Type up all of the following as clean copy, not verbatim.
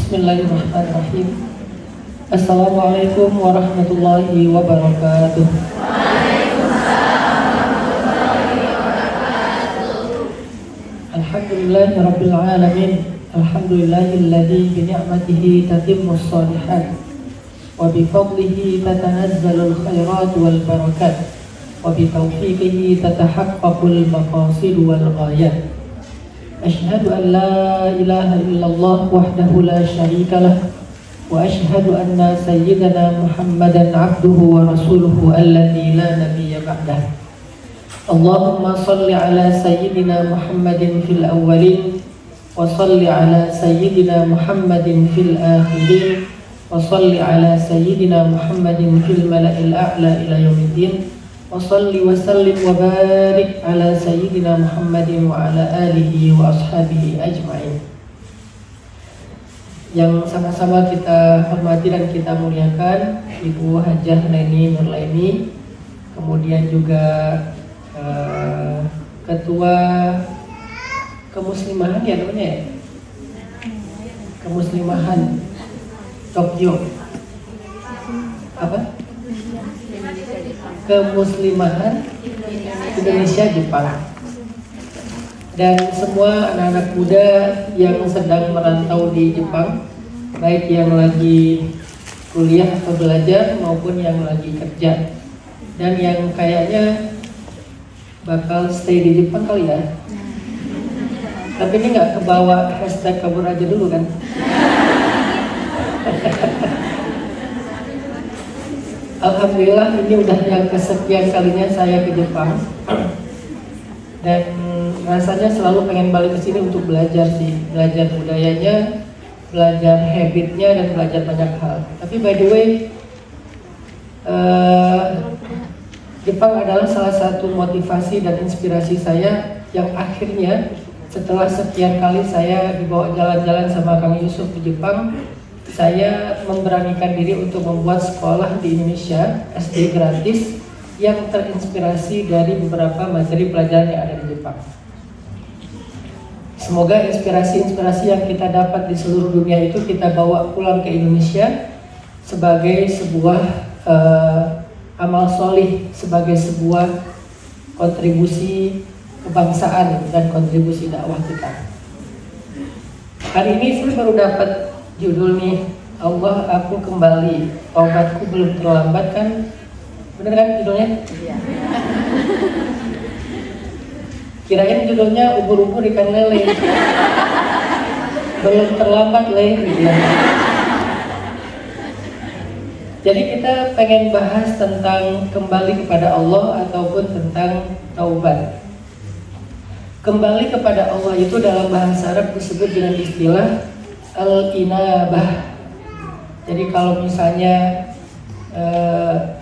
Bismillahirrahmanirrahim. Assalamualaikum warahmatullahi wabarakatuh. Alhamdulillahirabbil alamin. Alhamdulillahilladzi bi ni'matihi tatimmus shalihat wa bi fadlihi tatanazzalul khairat wal barakat wa bi taufiqihi tatahaqqaqul maqasid wal ghayat. Asyhadu an la ilaha illallah wahdahu la syarika lah wa asyhadu anna sayyidana Muhammadan abduhu wa rasuluhu alladzi la nabiyya ba'dah. Allahumma salli ala sayyidina Muhammadin fil awwalin wa salli ala sayyidina Muhammadin fil akhirin wa salli ala sayyidina Muhammadin fil mala'il a'la ila yaumiddin. Wa salli wa sallim wa barik ala sayyidina Muhammadin wa ala alihi wa ashabihi ajma'in. Yang sama-sama kita hormati dan kita muliakan Ibu Hajah Neni Nurlaini, kemudian juga Ketua Kemuslimahan ya namanya ya? Kemuslimahan Tokyo apa? Kemuslimahan Indonesia Jepang, dan semua anak-anak muda yang sedang merantau di Jepang, baik yang lagi kuliah atau belajar maupun yang lagi kerja, dan yang kayaknya bakal stay di Jepang kali ya. Tapi ini nggak kebawa hashtag kabur aja dulu kan? Alhamdulillah ini udah yang kesekian kalinya saya ke Jepang, dan rasanya selalu pengen balik ke sini untuk belajar sih, belajar budayanya, belajar habitnya, dan belajar banyak hal. Tapi by the way, Jepang adalah salah satu motivasi dan inspirasi saya yang akhirnya setelah sekian kali saya dibawa jalan-jalan sama Kang Yusuf di Jepang, saya memberanikan diri untuk membuat sekolah di Indonesia SD gratis yang terinspirasi dari beberapa materi pelajaran yang ada di Jepang. Semoga inspirasi-inspirasi yang kita dapat di seluruh dunia itu kita bawa pulang ke Indonesia sebagai sebuah amal solih, sebagai sebuah kontribusi kebangsaan dan kontribusi dakwah kita. Hari ini saya baru dapat judul nih, Allah aku kembali, taubatku belum terlambat kan? Bener kan judulnya? Iya. Kirain judulnya ubur-ubur ikan lele. Belum terlambat le gitu ya. Jadi kita pengen bahas tentang kembali kepada Allah ataupun tentang taubat. Kembali kepada Allah itu dalam bahasa Arab disebut dengan istilah al-inabah. Jadi kalau misalnya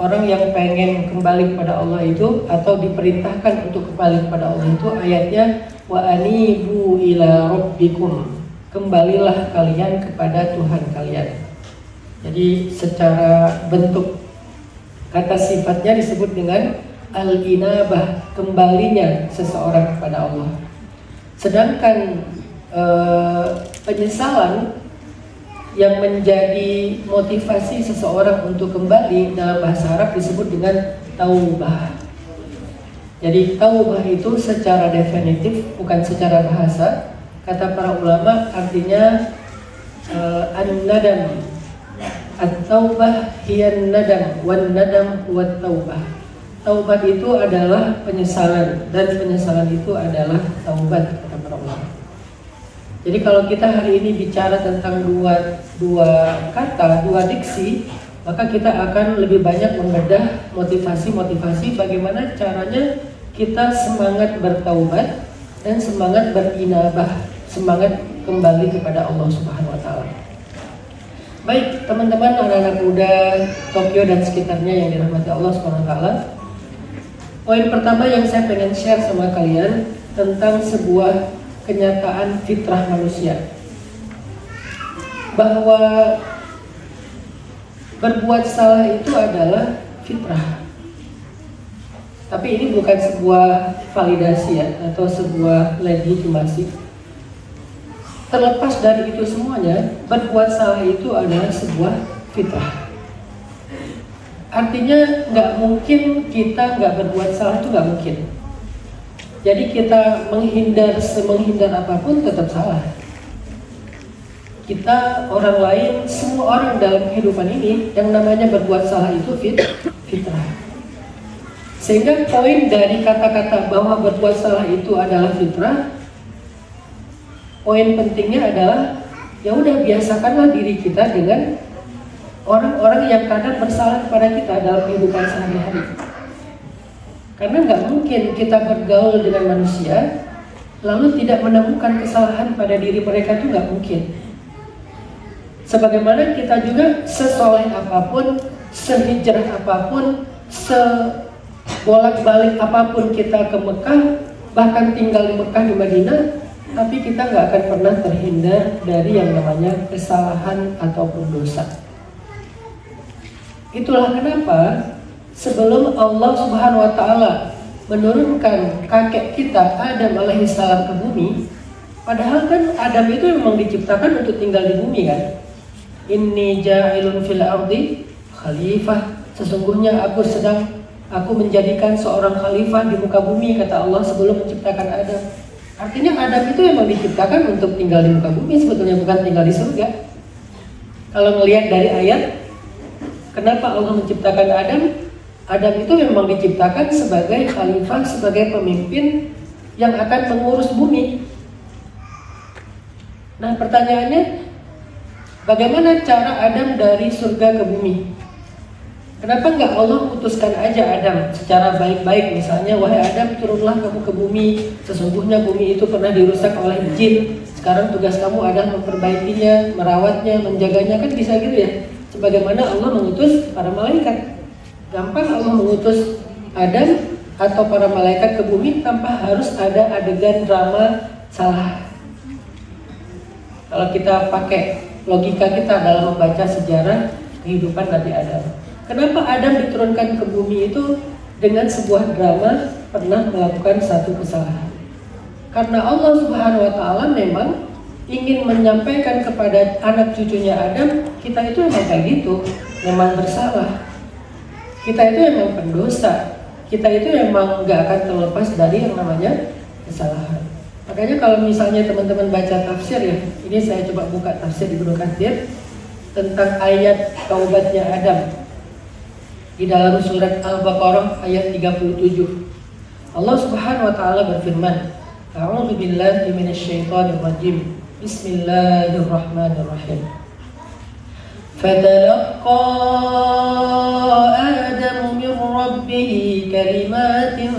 orang yang pengen kembali kepada Allah itu atau diperintahkan untuk kembali kepada Allah itu ayatnya wa anibu ila rabbikum, kembalilah kalian kepada Tuhan kalian. Jadi secara bentuk kata sifatnya disebut dengan al-inabah, kembalinya seseorang kepada Allah. Sedangkan penyesalan yang menjadi motivasi seseorang untuk kembali dalam bahasa Arab disebut dengan taubah. Jadi taubah itu secara definitif, bukan secara bahasa, kata para ulama artinya an-nadam. At-taubah hiyan nadam, wan nadam huwat taubah. Taubat itu adalah penyesalan, dan penyesalan itu adalah taubat, kata para ulama. Jadi kalau kita hari ini bicara tentang dua kata, dua diksi, maka kita akan lebih banyak membedah motivasi-motivasi bagaimana caranya kita semangat bertaubat dan semangat berinabah, semangat kembali kepada Allah Subhanahu wa taala. Baik, teman-teman anak-anak muda Tokyo dan sekitarnya yang dirahmati Allah Subhanahu wa taala. Poin pertama yang saya pengen share sama kalian tentang sebuah kenyataan fitrah manusia, bahwa berbuat salah itu adalah fitrah. Tapi ini bukan sebuah validasi ya, atau sebuah legitimasi. terlepas dari itu semuanya, berbuat salah itu adalah sebuah fitrah. Artinya nggak mungkin kita nggak berbuat salah, itu nggak mungkin. Jadi kita menghindar apapun tetap salah. Kita, orang lain, semua orang dalam kehidupan ini yang namanya berbuat salah itu fitrah. Sehingga poin dari kata-kata bahwa berbuat salah itu adalah fitrah, poin pentingnya adalah ya udah biasakanlah diri kita dengan orang-orang yang kadang bersalah kepada kita dalam kehidupan sehari-hari. Karena nggak mungkin kita bergaul dengan manusia lalu tidak menemukan kesalahan pada diri mereka, itu nggak mungkin. Sebagaimana kita juga sesoleh apapun, sehijrah apapun, sebolak-balik apapun kita ke Mekah, bahkan tinggal di Mekah, di Madinah, tapi kita nggak akan pernah terhindar dari yang namanya kesalahan ataupun dosa. Itulah kenapa sebelum Allah Subhanahu wa Ta'ala menurunkan kakek kita Adam alaihissalam ke bumi, padahal kan Adam itu memang diciptakan untuk tinggal di bumi kan. Inni ja'ilun fil ardi khalifah, sesungguhnya aku menjadikan seorang khalifah di muka bumi, kata Allah sebelum menciptakan Adam. Artinya Adam itu memang diciptakan untuk tinggal di muka bumi, sebetulnya bukan tinggal di surga. Kalau melihat dari ayat, kenapa Allah menciptakan Adam? Adam itu memang diciptakan sebagai khalifah, sebagai pemimpin yang akan mengurus bumi. Nah pertanyaannya, bagaimana cara Adam dari surga ke bumi? Kenapa nggak Allah putuskan aja Adam secara baik-baik, misalnya, wahai Adam turunlah kamu ke bumi, sesungguhnya bumi itu pernah dirusak oleh jin, sekarang tugas kamu adalah memperbaikinya, merawatnya, menjaganya, kan bisa gitu ya. Sebagaimana Allah mengutus para malaikat. Gampang Allah mengutus Adam atau para malaikat ke bumi tanpa harus ada adegan drama salah. Kalau kita pakai logika kita dalam membaca sejarah kehidupan Nabi Adam, kenapa Adam diturunkan ke bumi itu dengan sebuah drama pernah melakukan satu kesalahan? Karena Allah Subhanahu wa Ta'ala memang ingin menyampaikan kepada anak cucunya Adam, kita itu memang kayak gitu, memang bersalah, kita itu memang pendosa, kita itu memang gak akan terlepas dari yang namanya kesalahan. Makanya kalau misalnya teman-teman baca tafsir ya, ini saya coba buka tafsir di Ibnu Katsir tentang ayat taubatnya Adam di dalam surat Al-Baqarah ayat 37. Allah Subhanahu wa Ta'ala berfirman, A'udzu billahi minasyaitonir rajim. Bismillahirrahmanirrahim. Fatalaqqa Adamu min rabbih kalimatin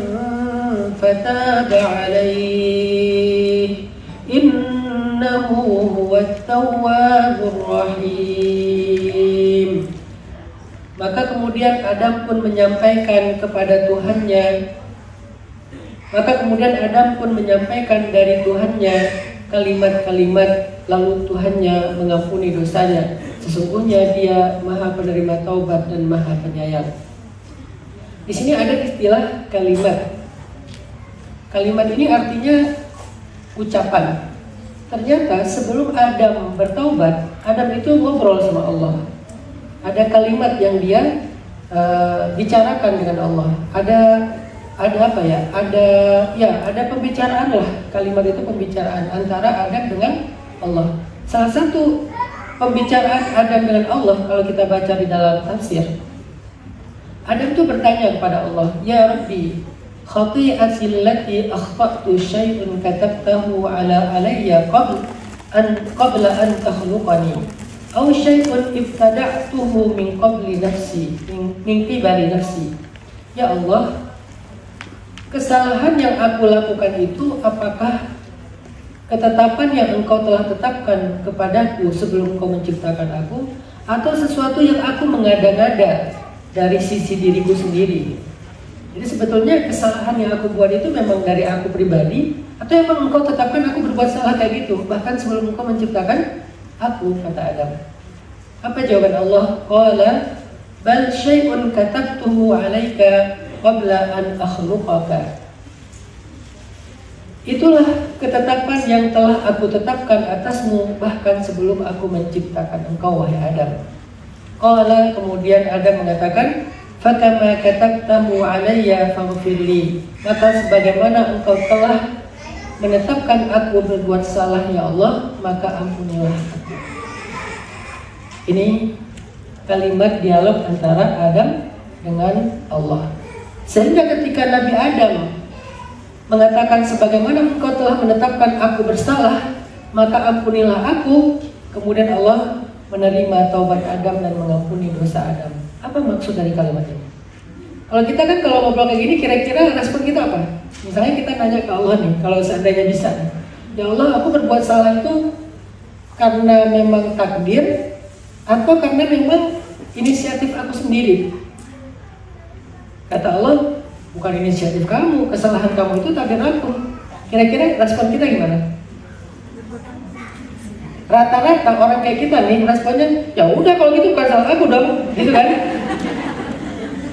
fataba alaihi innahu huwat tawwabur rahim. Maka kemudian Adam pun menyampaikan kepada Tuhannya, dari Tuhannya kalimat-kalimat, lalu Tuhannya mengampuni dosanya. Sesungguhnya Dia Maha Penerima Taubat dan Maha Penyayang. Di sini ada istilah kalimat. Kalimat ini artinya ucapan. Ternyata sebelum Adam bertaubat, Adam itu ngobrol sama Allah. Ada kalimat yang dia bicarakan dengan Allah. Ada apa ya? Ada pembicaraan lah. Kalimat itu pembicaraan antara Adam dengan Allah. Salah satu pembicaraan Adam dengan Allah kalau kita baca di dalam tafsir, Adam itu bertanya kepada Allah, Ya Rabbi, khati'ati allati akhta'tu syai'un katabtahu alayya qabla an takhluqani aw syai'un ibtada'tuhu min qabli nafsi min qibali nafsi. Ya Allah, kesalahan yang aku lakukan itu apakah ketetapan yang Engkau telah tetapkan kepadaku sebelum Engkau menciptakan aku, atau sesuatu yang aku mengada-ngada dari sisi diriku sendiri? Jadi sebetulnya kesalahan yang aku buat itu memang dari aku pribadi, atau memang Engkau tetapkan aku berbuat salah kayak gitu bahkan sebelum Engkau menciptakan aku, kata Adam. Apa jawaban Allah? Qala bal syai'un katabtuhu 'alaika qabla an akhluqaka. Itulah ketetapan yang telah aku tetapkan atasmu bahkan sebelum aku menciptakan engkau, wahai Adam. Qala, kemudian Adam mengatakan, fakama katabtahu alayya faghfirli, maka sebagaimana engkau telah menetapkan aku berbuat salah ya Allah, maka ampunilah aku. Ini kalimat dialog antara Adam dengan Allah. Sehingga ketika Nabi Adam mengatakan sebagaimana engkau telah menetapkan aku bersalah, maka ampunilah aku, kemudian Allah menerima taubat Adam dan mengampuni dosa Adam. Apa maksud dari kalimat ini? Kalau kita kan kalau ngobrol kayak gini, kira-kira respon kita apa? Misalnya kita nanya ke Allah nih, kalau seandainya bisa, ya Allah, aku berbuat salah itu karena memang takdir atau karena memang inisiatif aku sendiri? Kata Allah, bukan inisiatif kamu, kesalahan kamu itu takdir aku. Kira-kira respon kita gimana? Rata-rata orang kayak kita nih responnya, ya udah kalau gitu bukan salah aku dong, gitu kan?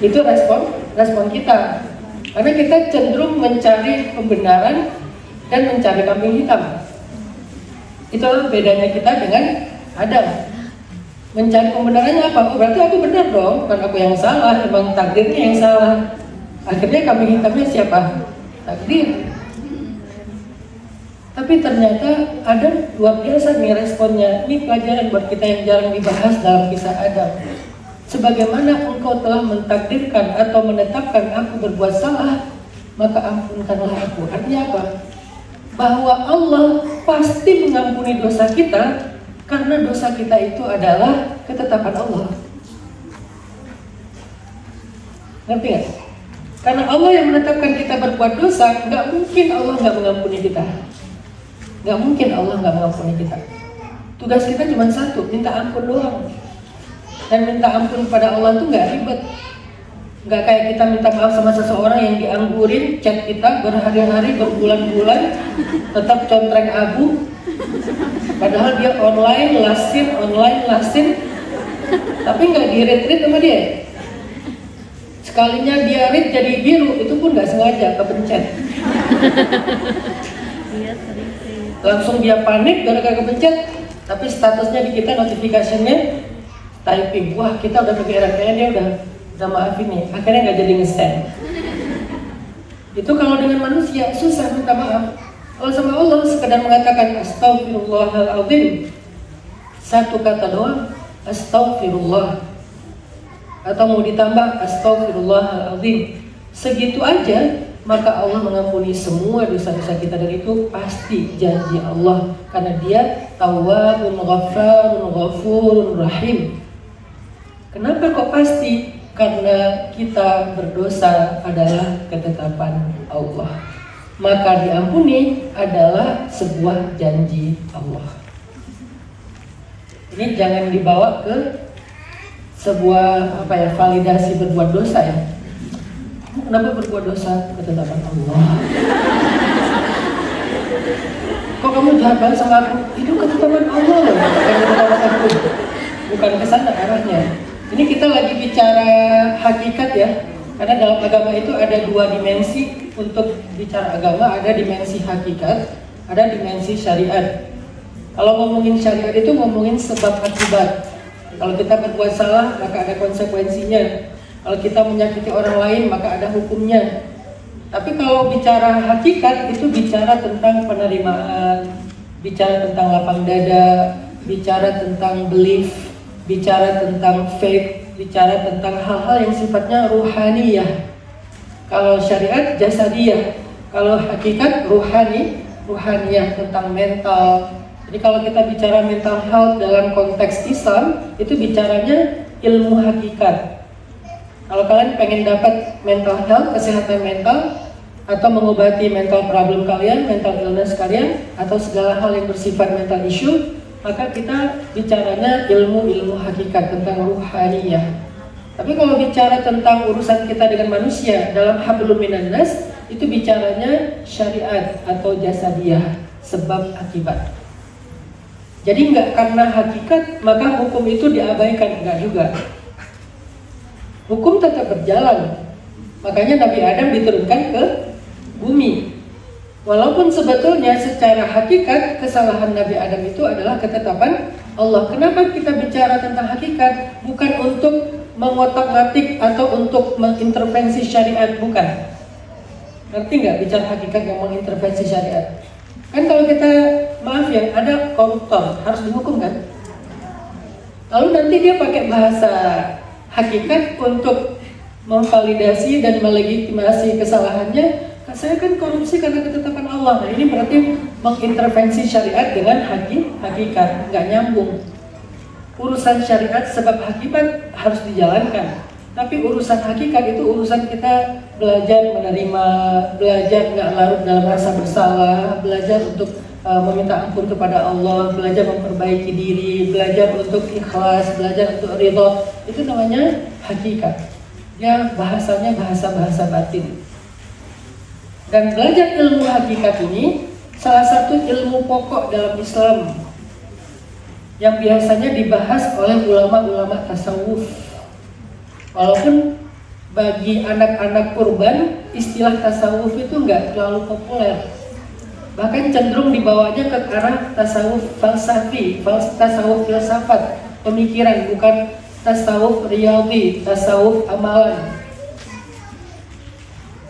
Itu respon kita. Karena kita cenderung mencari pembenaran dan mencari kambing hitam. Itulah bedanya kita dengan Adam. Mencari pembenarannya apa? Oh, berarti aku benar dong, bukan aku yang salah, emang takdirnya yang salah. Akhirnya kambing hitamnya siapa? Takdir. Tapi ternyata ada luar biasa nih responnya. Ini pelajaran buat kita yang jarang dibahas dalam kisah Adam. Sebagaimana engkau telah mentakdirkan atau menetapkan aku berbuat salah, maka ampunkanlah aku. Artinya apa? Bahwa Allah pasti mengampuni dosa kita, karena dosa kita itu adalah ketetapan Allah. Ngerti gak? Karena Allah yang menetapkan kita berbuat dosa, gak mungkin Allah gak mengampuni kita. Gak mungkin Allah gak mengampuni kita. Tugas kita cuma satu, minta ampun doang. Dan minta ampun pada Allah itu gak ribet. Gak kayak kita minta maaf sama seseorang yang dianggurin chat kita berhari-hari, berbulan-bulan, tetap contreng abu. Padahal dia online lasin, tapi gak di-read sama dia. Sekalinya dia read jadi biru, itu pun gak sengaja kepencet. Langsung dia panik gara-gara kepencet, tapi statusnya di kita notifikasinya typing. Wah, kita udah kepikiran, kayaknya dia udah maafin nih. Akhirnya nggak jadi nge-send. Itu kalau dengan manusia susah minta maaf. Kalau sama Allah sekedar mengatakan astaghfirullahaladzim, satu kata doang, astaghfirullah, atau mau ditambah astaghfirullahaladzim, segitu aja, maka Allah mengampuni semua dosa-dosa kita. Dan itu pasti janji Allah, karena dia Tawwabun Ghaffarun Ghafurun Rahim. Kenapa kok pasti? Karena kita berdosa adalah ketetapan Allah, maka diampuni adalah sebuah janji Allah. Ini jangan dibawa ke sebuah validasi berbuat dosa ya. Kenapa berbuat dosa? Ketetapan Allah. Kok kamu jahat banget sama aku? Itu ketetapan Allah loh, bukan ketetapan aku. Bukan kesana arahnya. Ini kita lagi bicara hakikat ya. Karena dalam agama itu ada dua dimensi untuk bicara agama. Ada dimensi hakikat, ada dimensi syariat. Kalau ngomongin syariat itu ngomongin sebab akibat. Kalau kita berbuat salah, maka ada konsekuensinya. Kalau kita menyakiti orang lain, maka ada hukumnya. Tapi kalau bicara hakikat, itu bicara tentang penerimaan, bicara tentang lapang dada, bicara tentang belief, bicara tentang faith, bicara tentang hal-hal yang sifatnya ruhaniyah. Kalau syariat, jasadiyah. Kalau hakikat, ruhaniyah, tentang mental. Jadi kalau kita bicara mental health dalam konteks Islam, itu bicaranya ilmu hakikat. Kalau kalian pengen dapat mental health, kesehatan mental, atau mengobati mental problem kalian, mental illness kalian, atau segala hal yang bersifat mental issue, maka kita bicaranya ilmu hakikat, tentang ruhaniyah. Tapi kalau bicara tentang urusan kita dengan manusia dalam hablum minan nas, itu bicaranya syariat atau jasadiyah, sebab akibat. Jadi enggak karena hakikat maka hukum itu diabaikan, enggak juga. Hukum tetap berjalan. Makanya Nabi Adam diturunkan ke bumi. Walaupun sebetulnya secara hakikat kesalahan Nabi Adam itu adalah ketetapan Allah. Kenapa kita bicara tentang hakikat? Bukan untuk mengotak-atik atau untuk mengintervensi syariat, bukan. Ngerti nggak bicara hakikat yang mengintervensi syariat? Kan kalau kita, maaf ya, ada koruptor harus dihukum kan? Lalu nanti dia pakai bahasa hakikat untuk memvalidasi dan melegitimasi kesalahannya. Saya kan korupsi karena ketetapan Allah. Nah ini berarti mengintervensi syariat dengan hakikat, nggak nyambung. Urusan syariat sebab hakikat harus dijalankan, tapi urusan hakikat itu urusan kita belajar menerima, belajar nggak larut dalam rasa bersalah, belajar untuk meminta ampun kepada Allah, belajar memperbaiki diri, belajar untuk ikhlas, belajar untuk ridho. Itu namanya hakikat. Ya bahasanya bahasa batin. Dan belajar ilmu hakikat ini salah satu ilmu pokok dalam Islam yang biasanya dibahas oleh ulama-ulama tasawuf. Walaupun bagi anak-anak urban istilah tasawuf itu nggak terlalu populer, bahkan cenderung dibawanya ke arah tasawuf falsafi, tasawuf filsafat, pemikiran, bukan tasawuf riyadhi, tasawuf amalan.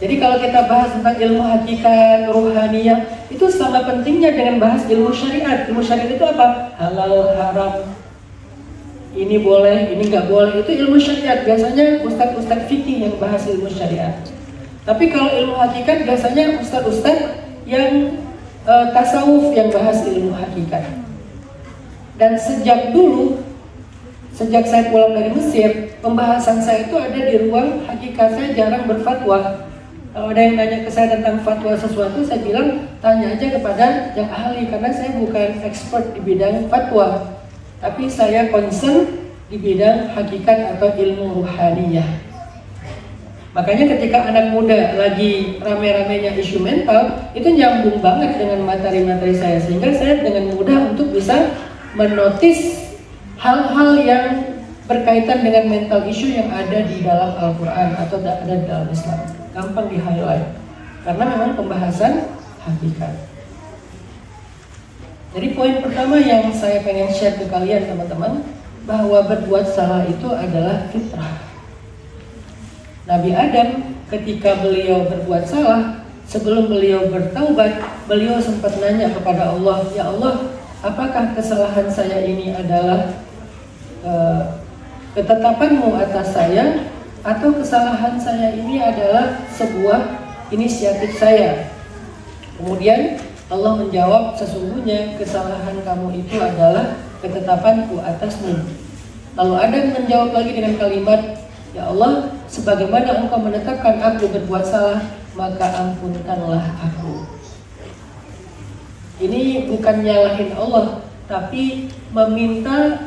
Jadi kalau kita bahas tentang ilmu hakikat, ruhaniyah, itu sama pentingnya dengan bahas ilmu syariat. Ilmu syariat itu apa? Halal, haram, ini boleh, ini nggak boleh. Itu ilmu syariat. Biasanya ustadz-ustadz fikih yang bahas ilmu syariat. Tapi kalau ilmu hakikat biasanya ustadz-ustadz yang tasawuf yang bahas ilmu hakikat. Dan sejak dulu, sejak saya pulang dari Mesir, pembahasan saya itu ada di ruang hakikat. Saya jarang berfatwa. Kalau ada yang nanya ke saya tentang fatwa sesuatu, saya bilang tanya aja kepada yang ahli, karena saya bukan expert di bidang fatwa, tapi saya concern di bidang hakikat atau ilmu ruhaniyah. Makanya ketika anak muda lagi rame-ramenya isu mental, itu nyambung banget dengan materi-materi saya, sehingga saya dengan mudah untuk bisa menotis hal-hal yang berkaitan dengan mental issue yang ada di dalam Al-Quran atau ada di dalam Islam. Gampang di highlight karena memang pembahasan hakikat. Jadi poin pertama yang saya pengen share ke kalian teman-teman, bahwa berbuat salah itu adalah fitrah. Nabi Adam ketika beliau berbuat salah, sebelum beliau bertaubat, beliau sempat nanya kepada Allah, ya Allah, apakah kesalahan saya ini adalah ketetapanmu atas saya, atau kesalahan saya ini adalah sebuah inisiatif saya? Kemudian Allah menjawab, sesungguhnya kesalahan kamu itu adalah ketetapanku atasmu. Lalu Adam menjawab lagi dengan kalimat, ya Allah, sebagaimana engkau menetapkan aku berbuat salah, maka ampunkanlah aku. Ini bukan nyalahin Allah, tapi meminta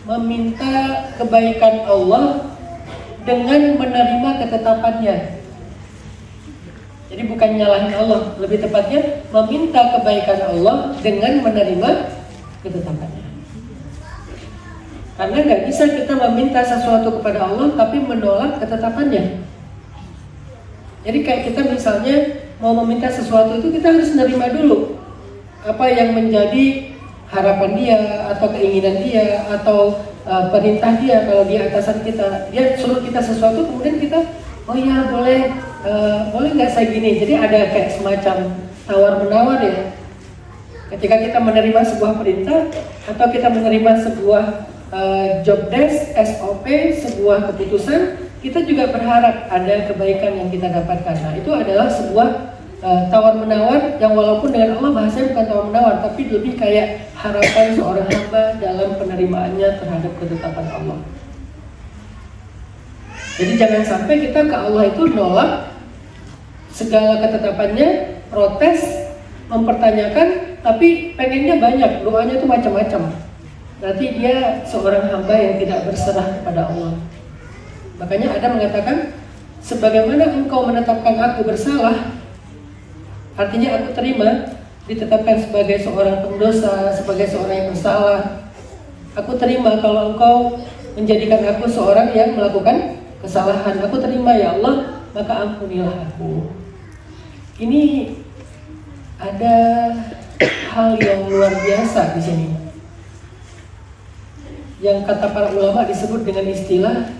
meminta kebaikan Allah dengan menerima ketetapannya. Jadi bukan nyalahin Allah, lebih tepatnya meminta kebaikan Allah dengan menerima ketetapannya. Karena nggak bisa kita meminta sesuatu kepada Allah tapi menolak ketetapannya. Jadi kayak kita misalnya mau meminta sesuatu itu kita harus menerima dulu apa yang menjadi harapan dia atau keinginan dia atau perintah dia. Kalau dia atasan kita, dia suruh kita sesuatu, kemudian kita, oh iya boleh nggak saya gini. Jadi ada kayak semacam tawar menawar ya. Ketika kita menerima sebuah perintah atau kita menerima sebuah job desk, SOP, sebuah keputusan, kita juga berharap ada kebaikan yang kita dapatkan. Nah itu adalah sebuah tawar menawar yang walaupun dengan Allah bahasanya bukan tawar menawar, tapi lebih kayak harapan seorang hamba dalam penerimaannya terhadap ketetapan Allah. Jadi jangan sampai kita ke Allah itu nolak segala ketetapannya, protes, mempertanyakan, tapi pengennya banyak, doanya itu macam-macam. Berarti dia seorang hamba yang tidak berserah kepada Allah. Makanya Adam mengatakan, sebagaimana engkau menetapkan aku bersalah, artinya aku terima ditetapkan sebagai seorang pendosa, sebagai seorang yang bersalah. Aku terima kalau engkau menjadikan aku seorang yang melakukan kesalahan. Aku terima ya Allah, maka ampunilah aku. Ini ada hal yang luar biasa di sini, yang kata para ulama disebut dengan istilah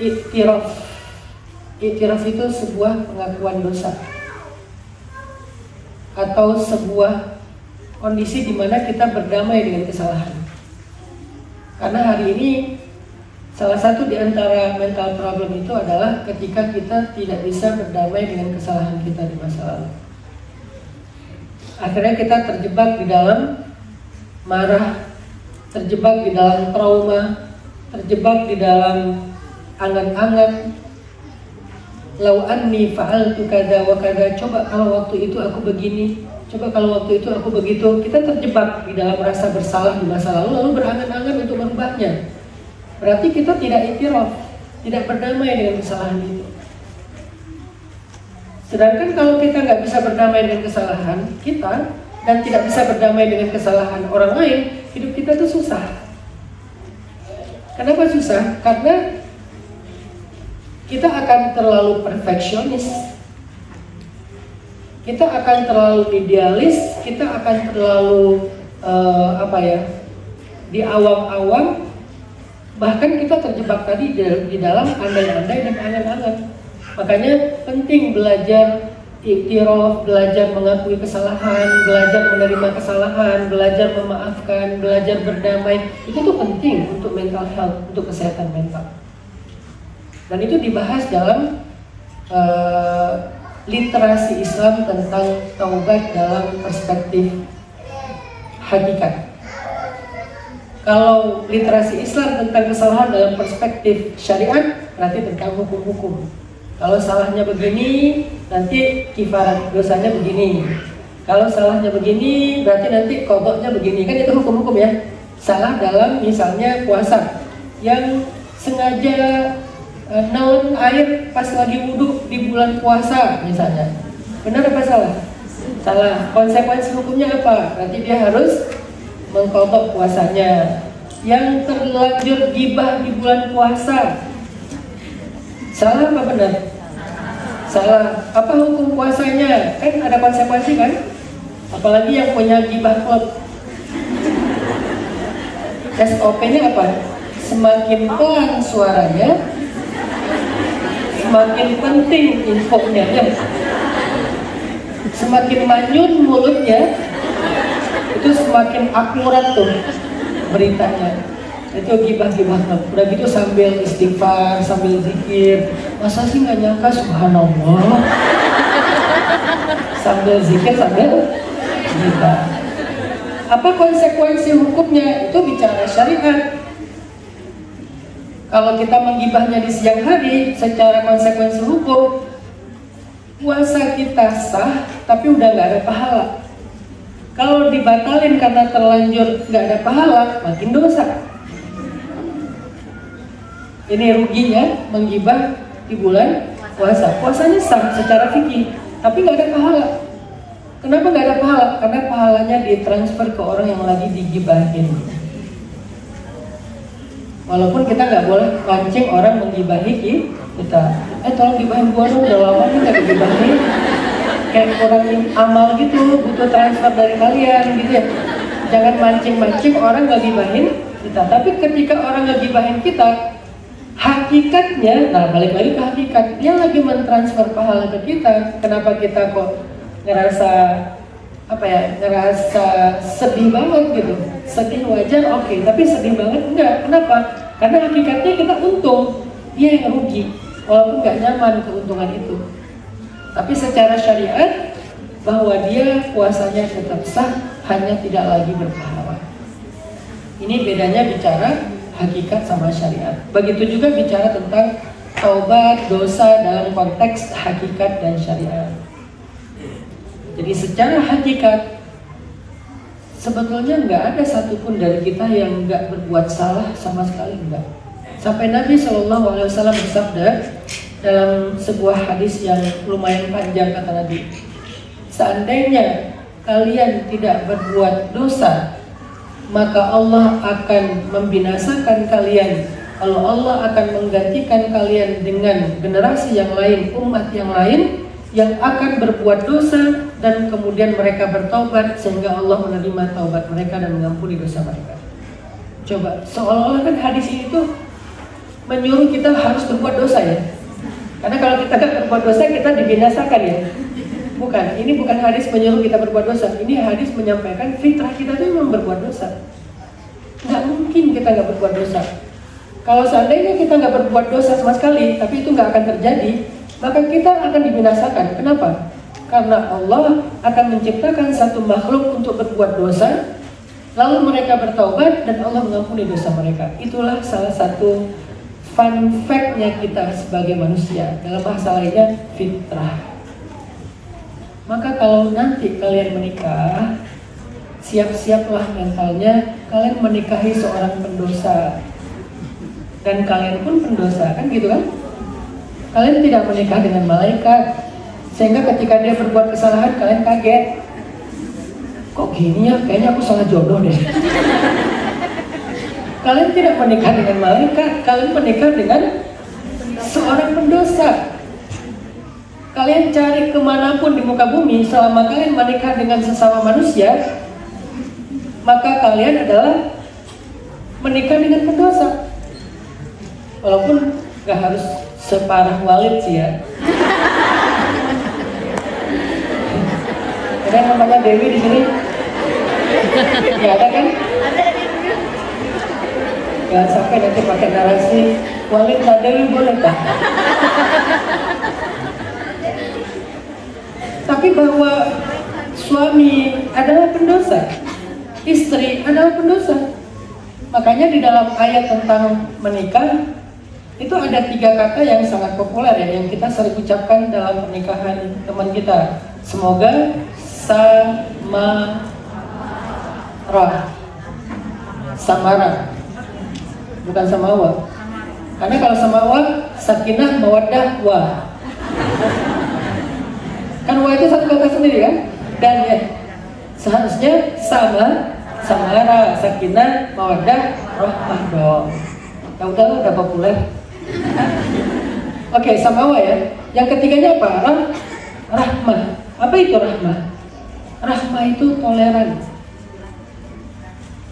iktiraf. Iktiraf itu sebuah pengakuan dosa atau sebuah kondisi di mana kita berdamai dengan kesalahan. Karena hari ini salah satu di antara mental problem itu adalah ketika kita tidak bisa berdamai dengan kesalahan kita di masa lalu. Akhirnya kita terjebak di dalam marah, terjebak di dalam trauma, terjebak di dalam angan-angan. Lau anni fa'altu kada wa kada, coba kalau waktu itu aku begini, coba kalau waktu itu aku begitu. Kita terjebak di dalam rasa bersalah di masa lalu berangan-angan untuk merubahnya. Berarti kita tidak iktiraf, tidak berdamai dengan kesalahan itu. Sedangkan kalau kita nggak bisa berdamai dengan kesalahan kita dan tidak bisa berdamai dengan kesalahan orang lain, hidup kita tuh susah. Kenapa susah? Karena kita akan terlalu perfeksionis, kita akan terlalu idealis, kita akan terlalu di awam-awam, bahkan kita terjebak tadi di dalam andai-andai dan angan-angan. Makanya penting belajar iktiraf, belajar mengakui kesalahan, belajar menerima kesalahan, belajar memaafkan, belajar berdamai. Itu tuh penting untuk mental health, untuk kesehatan mental. Dan itu dibahas dalam literasi Islam tentang taubat dalam perspektif hakikat. Kalau literasi Islam tentang kesalahan dalam perspektif syariat, berarti tentang hukum-hukum. Kalau salahnya begini, nanti kifarat dosanya begini. Kalau salahnya begini, berarti nanti qadanya begini. Kan itu hukum-hukum ya. Salah dalam misalnya puasa, yang sengaja naon air pas lagi wudhu di bulan puasa misalnya, benar apa salah? Salah. Konsekuensi hukumnya apa? Berarti dia harus mengqadha puasanya. Yang terlanjur gibah di bulan puasa, salah apa benar? Salah. Apa hukum puasanya? Kan ada konsekuensi kan? Apalagi yang punya gibah klub, SOP-nya apa? Semakin pelan suaranya, semakin penting infonya ya. Semakin manyun mulutnya, itu semakin akurat tuh beritanya. Itu gibah-gibah. Udah gitu sambil istighfar, sambil zikir. Masa sih nggak nyangka, subhanallah. Sambil zikir, sambil gibah. Apa konsekuensi hukumnya? Itu bicara syariat. Kalau kita menggibahnya di siang hari, secara konsekuensi hukum, puasa kita sah, tapi udah nggak ada pahala. Kalau dibatalin karena terlanjur nggak ada pahala, makin dosa. Ini ruginya menggibah di bulan puasa. Puasanya sah secara fikih, tapi nggak ada pahala. Kenapa nggak ada pahala? Karena pahalanya ditransfer ke orang yang lagi digibahin. Walaupun kita nggak boleh mancing orang menggibahi kita. Tolong gibahin gua dong, udah lama nih nggak digibahin. Kayak kurang amal gitu, butuh transfer dari kalian gitu ya. Jangan mancing-mancing orang nggak gibahin kita. Tapi ketika orang nggak gibahin kita, hakikatnya, nah balik lagi ke hakikat, dia lagi mentransfer pahala ke kita. Kenapa kita kok ngerasa ngerasa sedih banget gitu? Sedih wajar, oke, tapi sedih banget enggak. Kenapa? Karena hakikatnya kita untung, dia yang rugi, walaupun nggak nyaman keuntungan itu. Tapi secara syariat, bahwa dia puasanya tetap sah, hanya tidak lagi berpahala. Ini bedanya bicara hakikat sama syariat. Begitu juga bicara tentang taubat dosa dalam konteks hakikat dan syariat. Jadi secara hakikat, sebetulnya nggak ada satupun dari kita yang nggak berbuat salah sama sekali, enggak. Sampai Nabi SAW bersabda dalam sebuah hadis yang lumayan panjang, kata Nabi, seandainya kalian tidak berbuat dosa, maka Allah akan membinasakan kalian kalau Allah akan menggantikan kalian dengan generasi yang lain, umat yang lain yang akan berbuat dosa dan kemudian mereka bertaubat sehingga Allah menerima taubat mereka dan mengampuni dosa mereka. Coba, seolah-olah kan hadis ini tuh menyuruh kita harus berbuat dosa ya. Karena kalau kita gak berbuat dosa kita dibinasakan ya. Bukan, ini bukan hadis menyuruh kita berbuat dosa. Ini hadis menyampaikan fitrah kita tuh memang berbuat dosa. Gak mungkin kita gak berbuat dosa. Kalau seandainya kita gak berbuat dosa sama sekali, tapi itu gak akan terjadi, maka kita akan dibinasakan. Kenapa? Karena Allah akan menciptakan satu makhluk untuk berbuat dosa, lalu mereka bertaubat dan Allah mengampuni dosa mereka. Itulah salah satu fun fact-nya kita sebagai manusia. Dalam bahasa lainnya, fitrah. Maka kalau nanti kalian menikah, siap-siaplah mentalnya kalian menikahi seorang pendosa. Dan kalian pun pendosa, kan gitu kan? Kalian tidak menikah dengan malaikat, sehingga ketika dia berbuat kesalahan kalian kaget. Kok gini ya? Kayaknya aku salah jodoh deh. Kalian tidak menikah dengan malaikat, kalian menikah dengan seorang pendosa. Kalian cari kemanapun di muka bumi, selama kalian menikah dengan sesama manusia, maka kalian adalah menikah dengan pendosa. Walaupun gak harus separah Walid sih ya. Ada yang namanya Dewi di sini? Ya ada kan? Jangan sampai nanti pakai narasi Walid tak Dewi boleh tak? Tapi bahwa suami adalah pendosa, istri adalah pendosa. Makanya di dalam ayat tentang menikah itu ada 3 kata yang sangat populer ya, yang kita sering ucapkan dalam pernikahan teman kita. Semoga samara, bukan samawa. Karena kalau samawa, sakinah, mawaddah, wa. Kan wa itu satu kata sendiri kan? Dan ya, seharusnya samara, sakinah, mawaddah, rahmah dong. Ya udah populer. Oke, samawa ya. Yang ketiganya apa? Rahmah. Apa itu rahmah? Rahmah itu toleran.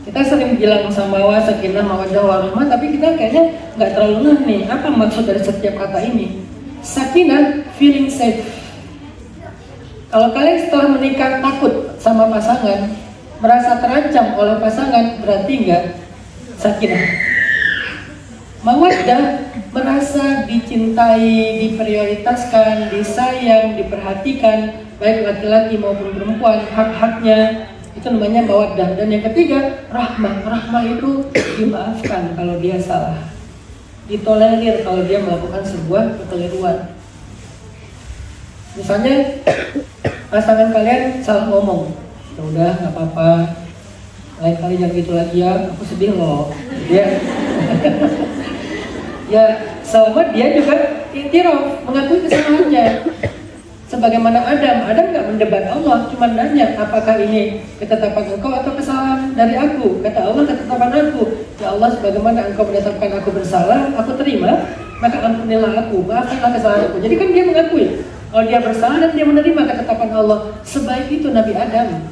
Kita sering bilang samawa, sakinah, mawaddah, warahmah, tapi kita kayaknya nggak terlalu ngeh nih apa maksud dari setiap kata ini. Sakinah, feeling safe. Kalau kalian setelah menikah takut sama pasangan, merasa terancam oleh pasangan, berarti nggak sakinah. Mawaddah, merasa dicintai, diprioritaskan, disayang, diperhatikan, baik laki-laki maupun perempuan, hak-haknya, itu namanya mawaddah. Dan yang ketiga, rahmah. Rahmah itu dimaafkan kalau dia salah, ditolerir kalau dia melakukan sebuah kekeliruan. Misalnya pasangan kalian salah ngomong, ya udah nggak apa-apa, lain kali jangan gitu lagi ya, aku sedih loh, ya. Ya selama dia juga iktiraf, mengakui kesalahannya. Sebagaimana Adam nggak mendebat Allah, cuma nanya apakah ini ketetapan engkau atau kesalahan dari aku. Kata Allah, ketetapan aku. Ya Allah, sebagaimana engkau menetapkan aku bersalah, aku terima, maka ampunilah aku, maafkanlah kesalahan aku. Jadi kan dia mengakui kalau dia bersalah dan dia menerima ketetapan Allah. Sebaik itu Nabi Adam.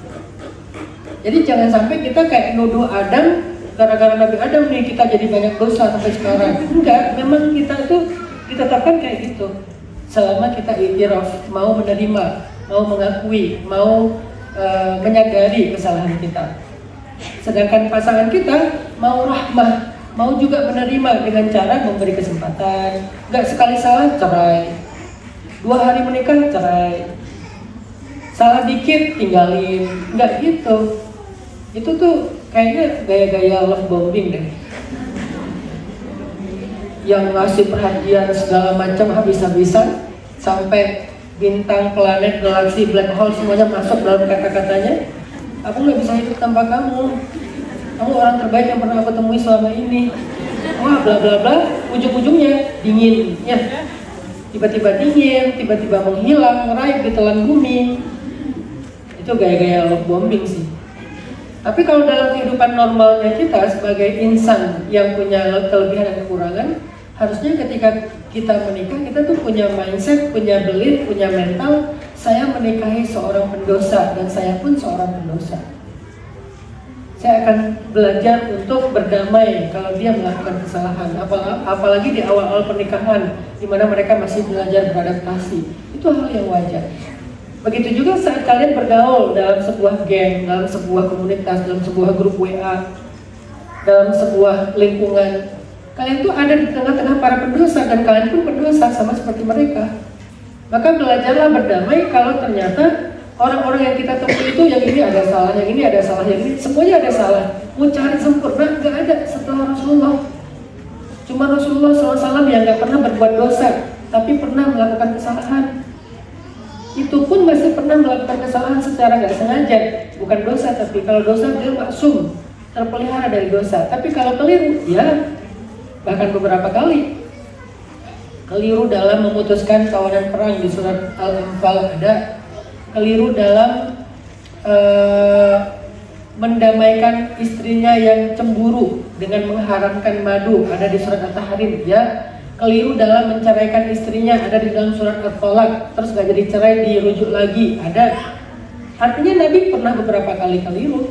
Jadi jangan sampai kita kayak nuduh Adam, gara-gara Nabi Adam nih kita jadi banyak dosa sampai sekarang. Enggak, memang kita itu ditetapkan kayak gitu. Selama kita iktiraf, mau menerima, mau mengakui, mau menyadari kesalahan kita. Sedangkan pasangan kita mau rahmah, mau juga menerima dengan cara memberi kesempatan. Enggak sekali salah cerai, 2 hari menikah cerai, salah dikit tinggalin, enggak gitu. Itu tuh kayaknya gaya-gaya love bombing deh, yang ngasih perhatian segala macam habis-habisan sampai bintang, planet, galaksi, black hole semuanya masuk dalam kata-katanya. Aku nggak bisa hidup tanpa kamu. Kamu orang terbaik yang pernah aku temui selama ini. Wah, bla bla bla. Ujung-ujungnya dingin, ya. Tiba-tiba dingin, tiba-tiba menghilang, raib ditelan bumi. Itu gaya-gaya love bombing sih. Tapi kalau dalam kehidupan normalnya kita sebagai insan yang punya kelebihan dan kekurangan, harusnya ketika kita menikah, kita tuh punya mindset, punya belief, punya mental, saya menikahi seorang pendosa dan saya pun seorang pendosa. Saya akan belajar untuk berdamai kalau dia melakukan kesalahan, apalagi di awal-awal pernikahan, di mana mereka masih belajar beradaptasi. Itu hal yang wajar. Begitu juga saat kalian bergaul dalam sebuah geng, dalam sebuah komunitas, dalam sebuah grup WA, dalam sebuah lingkungan, kalian tuh ada di tengah-tengah para pendosa dan kalian pun pendosa sama seperti mereka. Maka belajarlah berdamai kalau ternyata orang-orang yang kita temui itu yang ini ada salah, yang ini ada salah, yang ini semuanya ada salah. Mau cari sempurna nggak ada setelah Rasulullah. Cuma Rasulullah SAW yang nggak pernah berbuat dosa, tapi pernah melakukan kesalahan. Itu pun masih pernah melakukan kesalahan secara nggak sengaja, bukan dosa, tapi kalau dosa dia maksum, terpelihara dari dosa. Tapi kalau keliru, ya bahkan beberapa kali keliru dalam memutuskan tawanan perang di surat Al-Anfal ada, keliru dalam mendamaikan istrinya yang cemburu dengan mengharamkan madu ada di surat At-Tahrim, ya. Keliru dalam menceraikan istrinya ada di dalam surat At-Tolak, terus gak jadi cerai dirujuk lagi ada. Artinya Nabi pernah beberapa kali keliru,